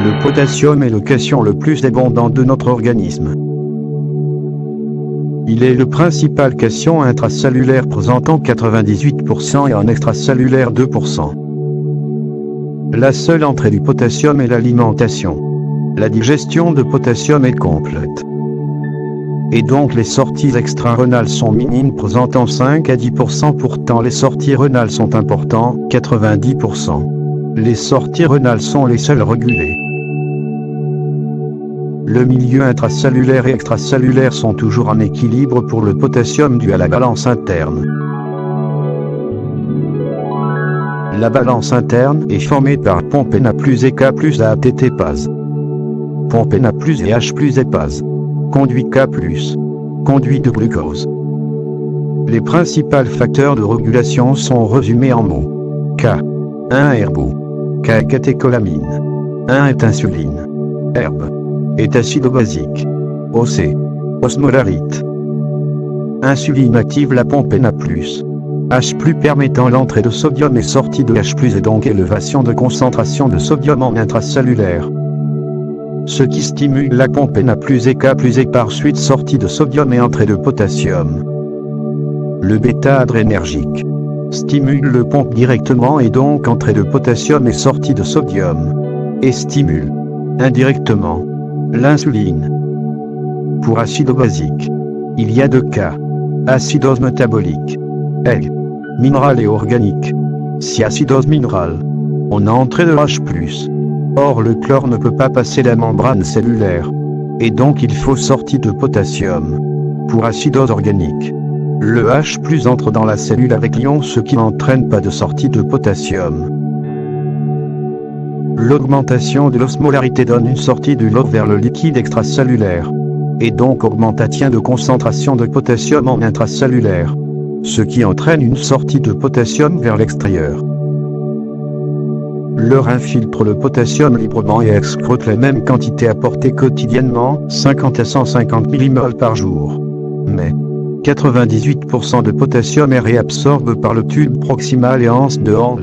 Le potassium est le cation le plus abondant de notre organisme. Il est le principal cation intracellulaire présentant 98% et en extracellulaire 2%. La seule entrée du potassium est l'alimentation. La digestion de potassium est complète. Et donc les sorties extra-rénales sont minimes présentant 5 à 10%, pourtant les sorties rénales sont importantes, 90%. Les sorties rénales sont les seules régulées. Le milieu intracellulaire et extracellulaire sont toujours en équilibre pour le potassium dû à la balance interne. La balance interne est formée par pompe Na plus et K plus ATT pase. Pompe Na plus et H plus épase. Conduit K plus. Conduit de glucose. Les principaux facteurs de régulation sont résumés en mots. K. 1 herbo. K est catécholamine. 1 est insuline. Herbe est acido-basique. OC. Osmolarite. Insuline active la pompe Na+. H+ permettant l'entrée de sodium et sortie de H+ et donc élévation de concentration de sodium en intracellulaire. Ce qui stimule la pompe Na+ et K+ et par suite sortie de sodium et entrée de potassium. Le bêta-adrénergique stimule le pompe directement et donc entrée de potassium et sortie de sodium. Et stimule indirectement l'insuline. Pour acido-basique, il y a 2 cas. Acidose métabolique. L. Minérale et organique. Si acidose minérale, on a entrée de H+. Or le chlore ne peut pas passer la membrane cellulaire. Et donc il faut sortie de potassium. Pour acidose organique, le H+ entre dans la cellule avec l'ion, ce qui n'entraîne pas de sortie de potassium. L'augmentation de l'osmolarité donne une sortie de l'eau vers le liquide extracellulaire. Et donc augmentation de concentration de potassium en intracellulaire. Ce qui entraîne une sortie de potassium vers l'extérieur. Le rein filtre le potassium librement et excrète la même quantité apportée quotidiennement, 50 à 150 mmol par jour. Mais 98% de potassium est réabsorbé par le tube proximal et en dehors.